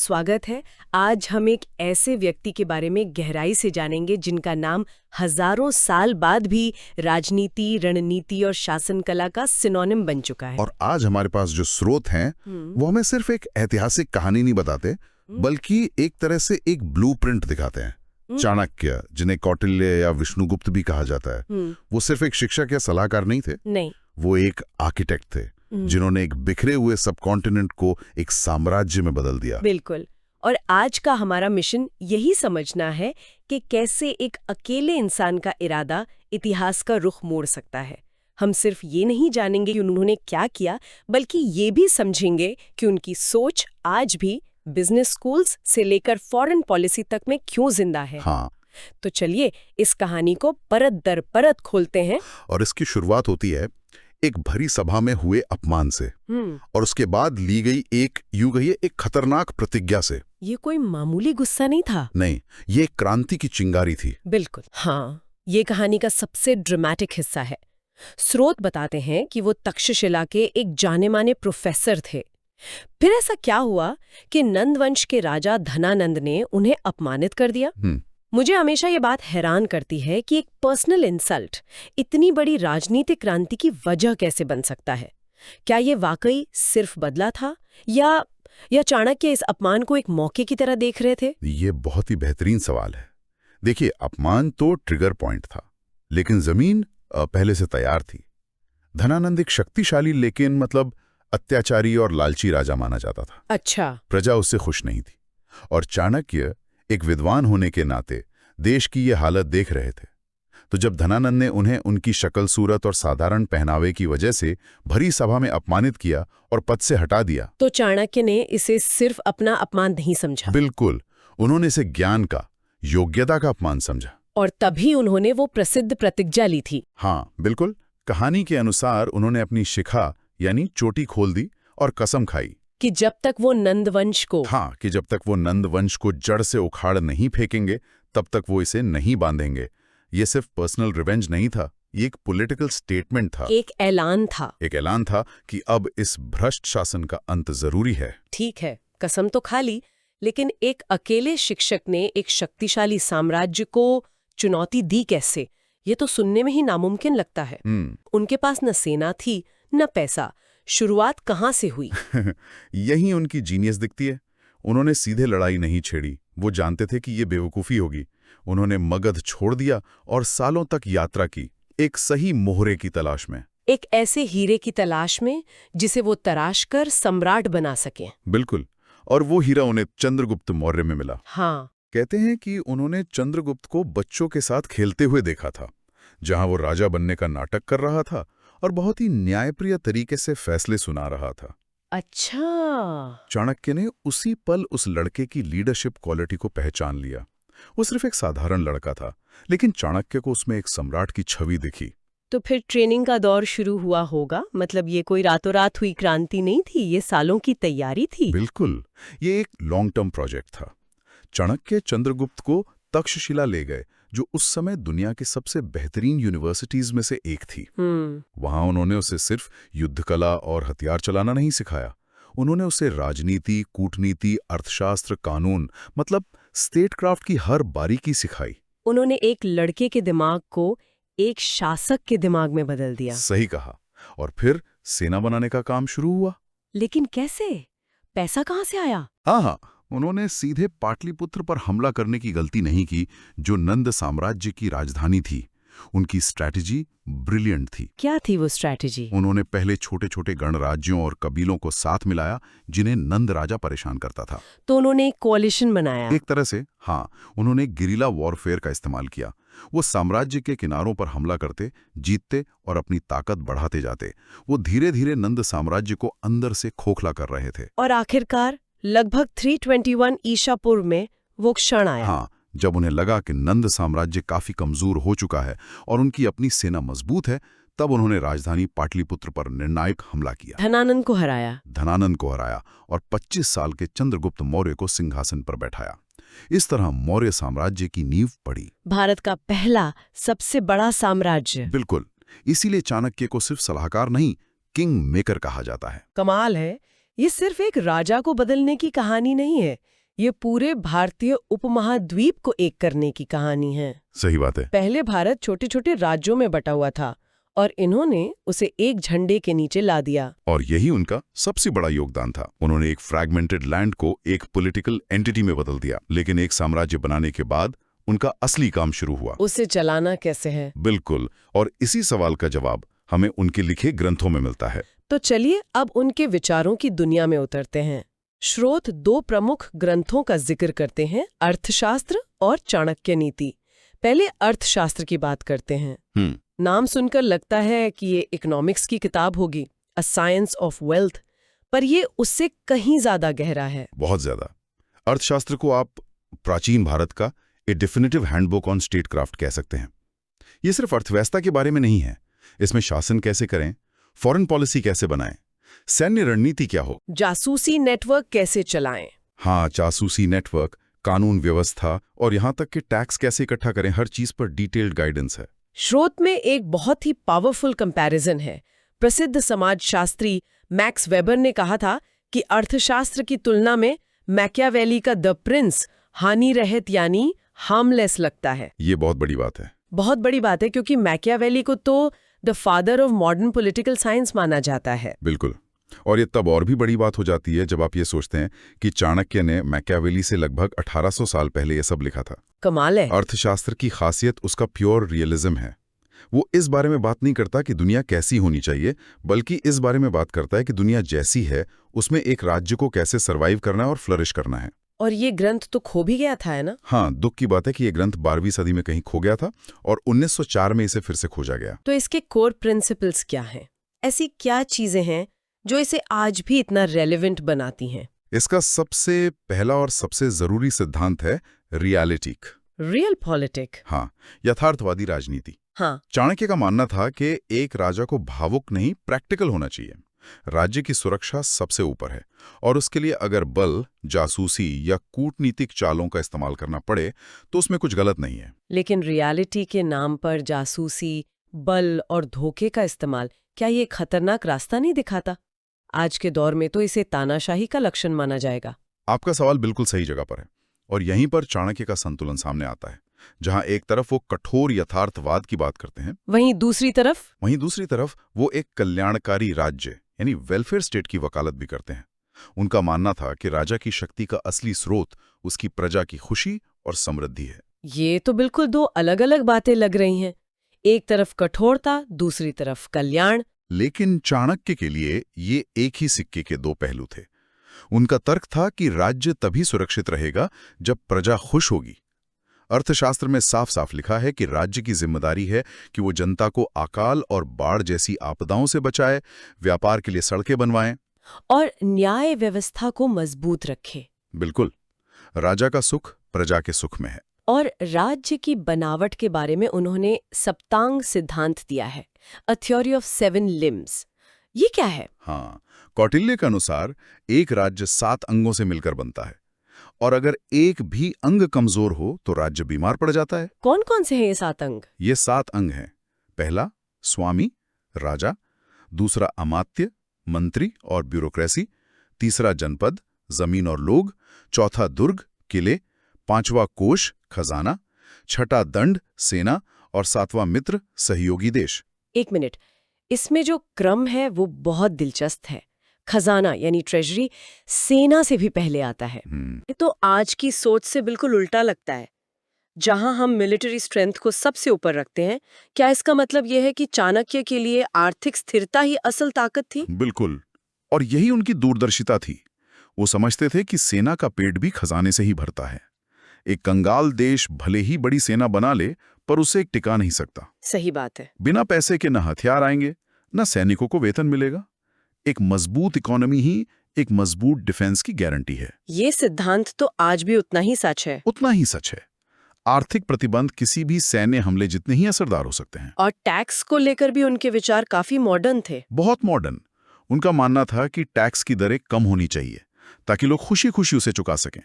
स्वागत है। आज हम एक ऐसे व्यक्ति के बारे में गहराई से जानेंगे जिनका नाम हजारों साल बाद भी राजनीति, रणनीति और शासन कला का सिनोनिम बन चुका है। और आज हमारे पास जो स्रोत हैं वो हमें सिर्फ एक ऐतिहासिक कहानी नहीं बताते, बल्कि एक तरह से एक ब्लूप्रिंट दिखाते हैं। चाणक्य, जिन्हें कौटिल्य या विष्णुगुप्त भी कहा जाता है, वो सिर्फ एक शिक्षक या सलाहकार नहीं थे। नहीं, वो एक आर्किटेक्ट थे जिन्होंने एक बिखरे हुए सबकॉन्टिनेंट को एक साम्राज्य में बदल दिया। बिल्कुल। और आज का हमारा मिशन यही समझना है कि कैसे एक अकेले इंसान का इरादा इतिहास का रुख मोड़ सकता है। हम सिर्फ ये नहीं जानेंगे कि उन्होंने क्या किया, बल्कि ये भी समझेंगे कि उनकी सोच आज भी बिजनेस स्कूल्स से लेकर फॉरेन पॉलिसी तक में क्यों जिंदा है। हाँ, तो चलिए इस कहानी को परत दर परत खोलते हैं। और इसकी शुरुआत होती है एक भरी सभा में हुए अपमान से, और उसके बाद ली गई एक खतरनाक प्रतिज्ञा से। ये कोई मामूली गुस्सा नहीं था। नहीं, ये एक क्रांति की चिंगारी थी। बिल्कुल, हाँ। ये कहानी का सबसे ड्रामेटिक हिस्सा है। स्रोत बताते हैं कि वो तक्षशिला के एक जाने माने प्रोफेसर थे। फिर ऐसा क्या हुआ कि नंद वंश के राजा धनानंद ने उन्हें अपमानित कर दिया। मुझे हमेशा ये बात हैरान करती है कि एक पर्सनल इंसल्ट इतनी बड़ी राजनीतिक क्रांति की वजह कैसे बन सकता है। क्या ये वाकई सिर्फ बदला था या चाणक्य इस अपमान को एक मौके की तरह देख रहे थे? ये बहुत ही बेहतरीन सवाल है। देखिए, अपमान तो ट्रिगर पॉइंट था, लेकिन जमीन पहले से तैयार थी। धनानंद एक शक्तिशाली लेकिन अत्याचारी और लालची राजा माना जाता था। अच्छा। प्रजा उससे खुश नहीं थी, और चाणक्य एक विद्वान होने के नाते देश की ये हालत देख रहे थे। तो जब धनानंद ने उन्हें उनकी शक्ल सूरत और साधारण पहनावे की वजह से भरी सभा में अपमानित किया और पद से हटा दिया, तो चाणक्य ने इसे सिर्फ अपना अपमान नहीं समझा। बिल्कुल, उन्होंने इसे ज्ञान का, योग्यता का अपमान समझा। और तभी उन्होंने वो प्रसिद्ध प्रतिज्ञा ली थी। हाँ, बिल्कुल। कहानी के अनुसार उन्होंने अपनी शिखा यानी चोटी खोल दी और कसम खाई कि जब तक वो नंदवंश को जड़ से उखाड़ नहीं फेंकेंगे, तब तक वो इसे नहीं बांधेंगे। ये सिर्फ पर्सनल रिवेंज नहीं था, ये एक पॉलिटिकल स्टेटमेंट था। एक ऐलान था कि अब इस भ्रष्ट शासन का अंत जरूरी है। ठीक है, कसम तो खा ली, लेकिन एक अकेले शिक्षक ने एक शक्तिशाली साम्राज्य को चुनौती दी कैसे? ये तो सुनने में ही नामुमकिन लगता है। उनके पास न सेना थी न पैसा। शुरुआत कहाँ से हुई? यही उनकी जीनियस दिखती है। उन्होंने सीधे लड़ाई नहीं छेड़ी, वो जानते थे कि ये बेवकूफ़ी होगी। उन्होंने मगध छोड़ दिया और सालों तक यात्रा की, एक सही मोहरे की तलाश में, एक ऐसे हीरे की तलाश में जिसे वो तराश कर सम्राट बना सकें। बिल्कुल, और वो हीरा उन्हें चंद्रगुप्त मौर्य में मिला। हाँ। कहते हैं कि उन्होंने चंद्रगुप्त को बच्चों के साथ खेलते हुए देखा था, जहां वो राजा बनने का नाटक कर रहा था और बहुत ही न्यायप्रिय तरीके से फैसले सुना रहा था। अच्छा। चाणक्य ने उसी पल उस लड़के की लीडरशिप क्वालिटी को पहचान लिया। वो सिर्फ एक साधारण लड़का था, लेकिन चाणक्य को उसमें एक सम्राट की छवि दिखी। तो फिर ट्रेनिंग का दौर शुरू हुआ होगा। ये कोई रातों रात हुई क्रांति नहीं थी, ये सालों की तैयारी थी। बिल्कुल, ये एक लॉन्ग टर्म प्रोजेक्ट था। चाणक्य चंद्रगुप्त को तक्षशिला ले गए, जो उस समय दुनिया की सबसे बेहतरीन यूनिवर्सिटीज में से एक थी। वहां उन्होंने उसे सिर्फ युद्ध कला और हथियार चलाना नहीं सिखाया, उन्होंने उसे राजनीति, कूटनीति, अर्थशास्त्र, कानून, स्टेटक्राफ्ट की हर बारीकी सिखाई। उन्होंने एक लड़के के दिमाग को एक शासक के दिमाग में बदल दिया। सही कहा। और फिर सेना बनाने का काम शुरू हुआ। लेकिन कैसे? पैसा कहाँ से आया? हाँ, उन्होंने सीधे पाटलिपुत्र पर हमला करने की गलती नहीं की, जो नंद साम्राज्य की राजधानी थी। उनकी स्ट्रैटेजी ब्रिलियंट थी। क्या थी वो स्ट्रैटेजी? उन्होंने पहले छोटे छोटे गणराज्यों और कबीलों को साथ मिलाया, जिन्हें नंद राजा परेशान करता था। तो उन्होंने एक कोalition बनाया। एक तरह से, हाँ। उन्होंने गिरिला वॉरफेयर का इस्तेमाल किया। वो साम्राज्य के किनारों पर हमला करते, जीतते और अपनी ताकत बढ़ाते जाते। वो धीरे धीरे नंद साम्राज्य को अंदर से खोखला कर रहे थे। और आखिरकार लगभग 321 ईसा पूर्व में वो क्षण आया। हाँ, जब उन्हें लगा कि नंद साम्राज्य काफी कमजोर हो चुका है और उनकी अपनी सेना मजबूत है, तब उन्होंने राजधानी पाटलिपुत्र पर निर्णायक हमला किया। धनानंद को हराया और 25 साल के चंद्रगुप्त मौर्य को सिंहासन पर बैठाया। इस तरह मौर्य साम्राज्य की नींव पड़ी। भारत का पहला सबसे बड़ा साम्राज्य। बिल्कुल, इसीलिए चाणक्य को सिर्फ सलाहकार नहीं, किंग मेकर कहा जाता है। कमाल है, ये सिर्फ एक राजा को बदलने की कहानी नहीं है, ये पूरे भारतीय उपमहाद्वीप को एक करने की कहानी है। सही बात है। पहले भारत छोटे छोटे राज्यों में बटा हुआ था और इन्होंने उसे एक झंडे के नीचे ला दिया। और यही उनका सबसे बड़ा योगदान था। उन्होंने एक फ्रैगमेंटेड लैंड को एक पॉलिटिकल एंटिटी में बदल दिया। लेकिन एक साम्राज्य बनाने के बाद उनका असली काम शुरू हुआ। उसे चलाना कैसे है? बिल्कुल, और इसी सवाल का जवाब हमें उनके लिखे ग्रंथों में मिलता है। तो चलिए अब उनके विचारों की दुनिया में उतरते हैं। स्रोत 2 प्रमुख ग्रंथों का जिक्र करते हैं, अर्थशास्त्र और चाणक्य नीति। पहले अर्थशास्त्र की बात करते हैं। नाम सुनकर लगता है कि ये इकोनॉमिक्स की किताब होगी, अ साइंस ऑफ वेल्थ, पर ये उससे कहीं ज्यादा गहरा है। बहुत ज्यादा। अर्थशास्त्र को आप प्राचीन भारत का a definitive handbook on statecraft कह सकते हैं। ये सिर्फ अर्थव्यवस्था के बारे में नहीं है। इसमें शासन कैसे करें, फॉरेन पॉलिसी कैसे बनाएं, सैन्य रणनीति क्या हो, जासूसी नेटवर्क कैसे चलाएं। हाँ, जासूसी नेटवर्क, कानून व्यवस्था और यहाँ तक कि टैक्स कैसे इकट्ठा करें, हर चीज पर डिटेल्ड गाइडेंस है। स्रोत में एक बहुत ही पावरफुल कंपैरिजन है। प्रसिद्ध समाजशास्त्री मैक्स वेबर ने कहा था कि अर्थशास्त्र की तुलना में मैकियावेली का द प्रिंस हानि रहित यानी हार्मलेस लगता है। ये बहुत बड़ी बात है। बहुत बड़ी बात है, क्योंकि मैकियावेली को तो the father of modern political science माना जाता है। बिल्कुल, और ये तब और भी बड़ी बात हो जाती है जब आप ये सोचते हैं कि चाणक्य ने मैकियावेली से लगभग 1800 साल पहले ये सब लिखा था। कमाल है। अर्थशास्त्र की खासियत उसका प्योर रियलिज्म है। वो इस बारे में बात नहीं करता कि दुनिया कैसी होनी चाहिए, बल्कि इस बारे में बात करता है कि दुनिया जैसी है उसमें एक राज्य को कैसे सर्वाइव करना है और फ्लरिश करना है। और ये ग्रंथ तो खो भी गया था, है ना? हाँ, दुख की बात है कि ये ग्रंथ 12वीं सदी में कहीं खो गया था और 1904 में इसे फिर से खोजा गया। तो इसके कोर प्रिंसिपल्स क्या हैं? ऐसी क्या चीजें हैं जो इसे आज भी इतना रेलेवेंट बनाती हैं? इसका सबसे पहला और सबसे जरूरी सिद्धांत है रियलिटिक। Real politic. हाँ, यथार्थवादी राजनीति। हाँ। चाणक्य का मानना था कि एक राजा को भावुक नहीं, प्रैक्टिकल होना चाहिए। राज्य की सुरक्षा सबसे ऊपर है और उसके लिए अगर बल, जासूसी या कूटनीतिक चालों का इस्तेमाल करना पड़े तो उसमें कुछ गलत नहीं है। लेकिन रियलिटी के नाम पर जासूसी, बल और धोखे का इस्तेमाल, क्या ये खतरनाक रास्ता नहीं दिखाता? आज के दौर में तो इसे तानाशाही का लक्षण माना जाएगा। आपका सवाल बिल्कुल सही जगह पर है और यहीं पर चाणक्य का संतुलन सामने आता है। जहां एक तरफ वो कठोर यथार्थवाद की बात करते हैं, वहीं दूसरी तरफ वो एक कल्याणकारी राज्य यानी वेलफेयर स्टेट की वकालत भी करते हैं। उनका मानना था कि राजा की शक्ति का असली स्रोत उसकी प्रजा की खुशी और समृद्धि है। ये तो बिल्कुल 2 अलग-अलग बातें लग रही हैं। एक तरफ कठोरता, दूसरी तरफ कल्याण। लेकिन चाणक्य के लिए ये एक ही सिक्के के 2 पहलू थे। उनका तर्क था कि राज्य तभी सुरक्षित रहेगा जब प्रजा खुश होगी। अर्थशास्त्र में साफ साफ लिखा है कि राज्य की जिम्मेदारी है कि वो जनता को अकाल और बाढ़ जैसी आपदाओं से बचाए, व्यापार के लिए सड़कें बनवाएं और न्याय व्यवस्था को मजबूत रखे। बिल्कुल, राजा का सुख प्रजा के सुख में है। और राज्य की बनावट के बारे में उन्होंने सप्तांग सिद्धांत दिया है, अ थ्योरी ऑफ 7 लिम्स। ये क्या है? हाँ, कौटिल्य के अनुसार एक राज्य 7 अंगों से मिलकर बनता है और अगर एक भी अंग कमजोर हो तो राज्य बीमार पड़ जाता है। कौन कौन से हैं ये 7 अंग? ये 7 अंग हैं। पहला स्वामी, राजा। दूसरा अमात्य, मंत्री और ब्यूरोक्रेसी। तीसरा जनपद, जमीन और लोग। चौथा दुर्ग, किले। 5वां कोष, खजाना। 6ठा दंड, सेना। और 7वां मित्र, सहयोगी देश। 1 मिनट, इसमें जो क्रम है वो बहुत दिलचस्प है। खजाना यानी ट्रेजरी सेना से भी पहले आता है। ये तो आज की सोच से बिल्कुल उल्टा लगता है। जहां हम मिलिट्री स्ट्रेंथ को सबसे ऊपर रखते हैं, क्या इसका मतलब यह है कि चाणक्य के लिए आर्थिक स्थिरता ही असल ताकत थी? बिल्कुल, और यही उनकी दूरदर्शिता थी। वो समझते थे कि सेना का पेट भी खजाने से ही भरता है। एक कंगाल देश भले ही बड़ी सेना बना ले, पर उसे एक टिका नहीं सकता। सही बात है। बिना पैसे के न हथियार आएंगे, न सैनिकों को वेतन मिलेगा। एक मजबूत इकोनॉमी ही एक मजबूत डिफेंस की गारंटी है। ये सिद्धांत तो आज भी उतना ही सच है। उतना ही सच है। आर्थिक प्रतिबंध किसी भी सैन्य हमले जितने ही असरदार हो सकते हैं। और टैक्स को लेकर भी उनके विचार काफी मॉडर्न थे। बहुत मॉडर्न। उनका मानना था कि टैक्स की दरें कम होनी चाहिए ताकि लोग खुशी खुशी उसे चुका सकें।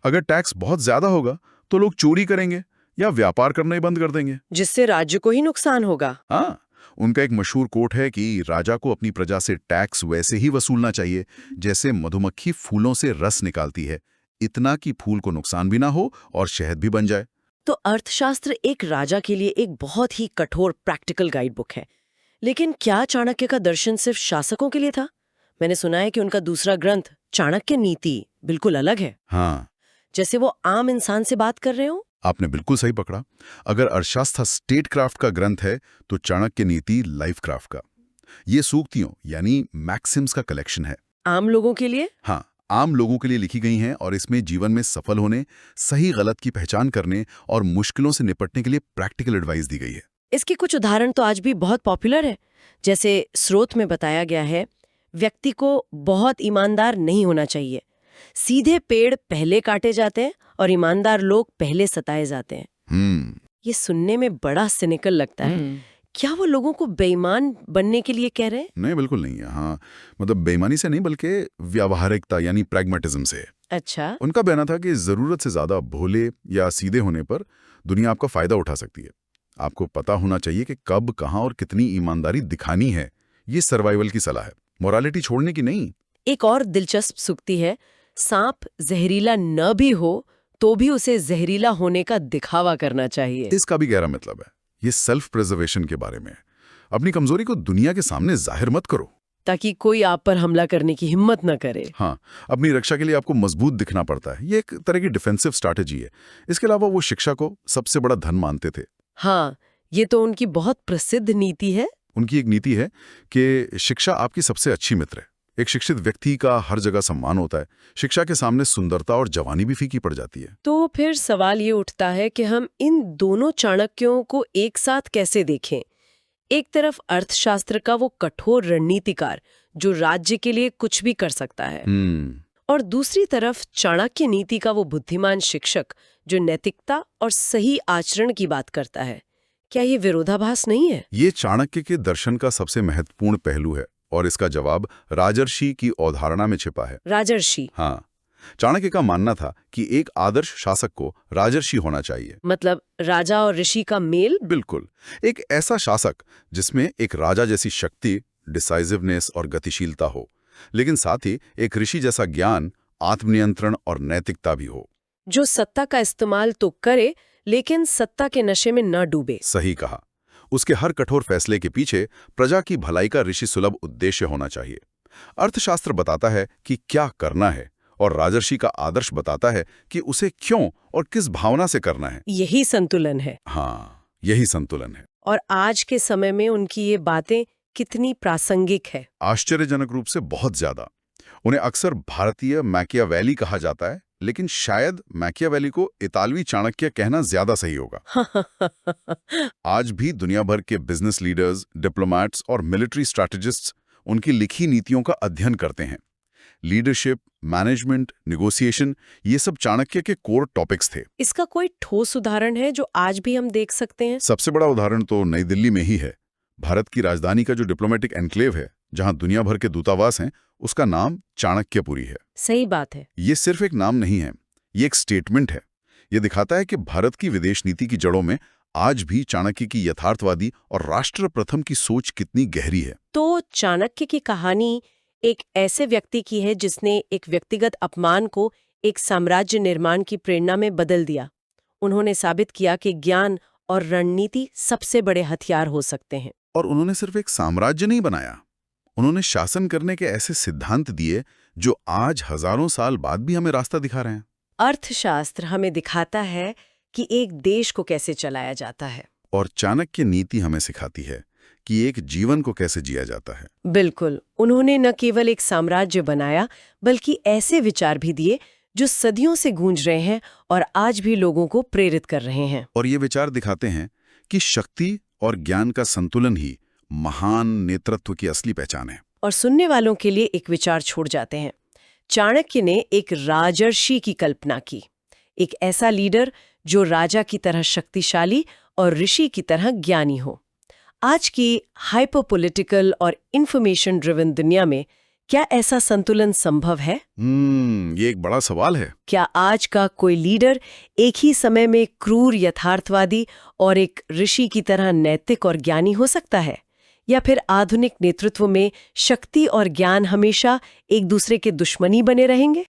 अगर टैक्स बहुत ज्यादा होगा तो लोग चोरी करेंगे या व्यापार करना ही बंद कर देंगे, जिससे राज्य को ही नुकसान होगा। हाँ, उनका एक मशहूर कोट है कि राजा को अपनी प्रजा से टैक्स वैसे ही वसूलना चाहिए जैसे मधुमक्खी फूलों से रस निकालती है, इतना कि फूल को नुकसान भी ना हो और शहद भी बन जाए। तो अर्थशास्त्र एक राजा के लिए एक बहुत ही कठोर प्रैक्टिकल गाइड बुक है। लेकिन क्या चाणक्य का दर्शन सिर्फ शासकों के लिए था? मैंने सुना है कि उनका दूसरा ग्रंथ चाणक्य नीति बिल्कुल अलग है। हाँ, जैसे वो आम इंसान से बात कर रहे हो। आपने बिल्कुल सही पकड़ा। अगर अर्थशास्त्र स्टेट क्राफ्ट का ग्रंथ है तो चाणक्य नीति लाइफ क्राफ्ट का। ये सूक्तियों यानी मैक्सिम्स का कलेक्शन है। आम लोगों के लिए? हाँ, आम लोगों के लिए लिखी गई हैं और इसमें जीवन में सफल होने, सही गलत की पहचान करने और मुश्किलों से निपटने के लिए प्रैक्टिकल एडवाइस दी गई है। इसके कुछ उदाहरण तो आज भी बहुत पॉपुलर है। जैसे स्रोत में बताया गया है, व्यक्ति को बहुत ईमानदार नहीं होना चाहिए। सीधे पेड़ पहले काटे जाते हैं और ईमानदार लोग पहले सताए जाते हैं। ये सुनने में बड़ा सिनिकल लगता है। क्या वो लोगों को बेईमान बनने के लिए कह रहे हैं? नहीं, बिल्कुल नहीं है। हाँ, मतलब बेईमानी से नहीं बल्कि व्यावहारिकता यानी प्रैग्मेटिज्म से। अच्छा। उनका कहना था कि जरूरत से ज्यादा भोले या सीधे होने पर दुनिया आपका फायदा उठा सकती है। आपको पता होना चाहिए कि कब, कहां और कितनी ईमानदारी दिखानी है। ये सर्वाइवल की सलाह है, मोरालिटी छोड़ने की नहीं। एक और दिलचस्प सूक्ति है, सांप जहरीला न भी हो तो भी उसे जहरीला होने का दिखावा करना चाहिए। इसका भी गहरा मतलब है। ये सेल्फ प्रिजर्वेशन के बारे में। अपनी कमजोरी को दुनिया के सामने जाहिर मत करो ताकि कोई आप पर हमला करने की हिम्मत न करे। हाँ, अपनी रक्षा के लिए आपको मजबूत दिखना पड़ता है। ये एक तरह की डिफेंसिव स्ट्रैटेजी है। इसके अलावा वो शिक्षा को सबसे बड़ा धन मानते थे। हाँ, ये तो उनकी बहुत प्रसिद्ध नीति है। उनकी एक नीति है कि शिक्षा आपकी सबसे अच्छी मित्र है। एक शिक्षित व्यक्ति का हर जगह सम्मान होता है। शिक्षा के सामने सुंदरता और जवानी भी फीकी पड़ जाती है। तो फिर सवाल ये उठता है कि हम इन दोनों चाणक्यों को एक साथ कैसे देखें? एक तरफ अर्थशास्त्र का वो कठोर रणनीतिकार जो राज्य के लिए कुछ भी कर सकता है, और दूसरी तरफ चाणक्य नीति का वो बुद्धिमान शिक्षक जो नैतिकता और सही आचरण की बात करता है। क्या ये विरोधाभास नहीं है? ये चाणक्य के दर्शन का सबसे महत्वपूर्ण पहलू है और इसका जवाब राजर्षि की अवधारणा में छिपा है। राजर्षि? हाँ, चाणक्य का मानना था कि एक आदर्श शासक को राजर्षि होना चाहिए। मतलब राजा और ऋषि का मेल? बिल्कुल, एक ऐसा शासक जिसमें एक राजा जैसी शक्ति, डिसाइसिवनेस और गतिशीलता हो, लेकिन साथ ही एक ऋषि जैसा ज्ञान, आत्मनियंत्रण और नैतिकता भी हो। जो सत्ता का इस्तेमाल तो करे लेकिन सत्ता के नशे में न डूबे। सही कहा। उसके हर कठोर फैसले के पीछे प्रजा की भलाई का ऋषि सुलभ उद्देश्य होना चाहिए। अर्थशास्त्र बताता है कि क्या करना है और राजर्षि का आदर्श बताता है कि उसे क्यों और किस भावना से करना है। यही संतुलन है। हाँ, यही संतुलन है। और आज के समय में उनकी ये बातें कितनी प्रासंगिक है? आश्चर्यजनक रूप से बहुत ज्यादा। उन्हें अक्सर भारतीय मैकियावेली कहा जाता है, लेकिन शायद मैकियावेली को इतालवी चाणक्य कहना ज्यादा सही होगा। आज भी दुनिया भर के बिजनेस लीडर्स, डिप्लोमैट्स और मिलिट्री स्ट्रैटेजिस्ट्स उनकी लिखी नीतियों का अध्ययन करते हैं। लीडरशिप, मैनेजमेंट, नेगोशिएशन, ये सब चाणक्य के कोर टॉपिक्स थे। इसका कोई ठोस उदाहरण है जो आज भी हम देख सकते हैं? सबसे बड़ा उदाहरण तो नई दिल्ली में ही है। भारत की राजधानी का जो डिप्लोमेटिक एनक्लेव है, जहां दुनिया भर के दूतावास हैं, उसका नाम चाणक्यपुरी है। सही बात है। ये सिर्फ एक नाम नहीं है, ये एक स्टेटमेंट है। ये दिखाता है कि भारत की विदेश नीति की जड़ों में आज भी चाणक्य की यथार्थवादी और राष्ट्र प्रथम की सोच कितनी गहरी है। तो चाणक्य की कहानी एक ऐसे व्यक्ति की है जिसने एक व्यक्तिगत अपमान को एक साम्राज्य निर्माण की प्रेरणा में बदल दिया। उन्होंने साबित किया कि ज्ञान और रणनीति सबसे बड़े हथियार हो सकते हैं। और उन्होंने सिर्फ एक साम्राज्य नहीं बनाया, उन्होंने शासन करने के ऐसे सिद्धांत दिए जो आज हजारों साल बाद भी हमें रास्ता दिखा रहे हैं। अर्थशास्त्र हमें दिखाता है कि एक देश को कैसे चलाया जाता है, और चाणक्य नीति हमें सिखाती है कि एक जीवन को कैसे जिया जाता है। बिल्कुल, उन्होंने न केवल एक साम्राज्य बनाया बल्कि ऐसे विचार भी दिए जो सदियों से गूंज रहे हैं और आज भी लोगों को प्रेरित कर रहे हैं। और ये विचार दिखाते हैं कि शक्ति और ज्ञान का संतुलन ही महान नेतृत्व की असली पहचान है। और सुनने वालों के लिए एक विचार छोड़ जाते हैं। चाणक्य ने एक राजर्षि की कल्पना की, एक ऐसा लीडर जो राजा की तरह शक्तिशाली और ऋषि की तरह ज्ञानी हो। आज की हाइपर पॉलिटिकल और इंफॉर्मेशन ड्रिवन दुनिया में क्या ऐसा संतुलन संभव है? ये एक बड़ा सवाल है। क्या आज का कोई लीडर एक ही समय में क्रूर यथार्थवादी और एक ऋषि की तरह नैतिक और ज्ञानी हो सकता है? या फिर आधुनिक नेतृत्व में शक्ति और ज्ञान हमेशा एक दूसरे के दुश्मनी बने रहेंगे?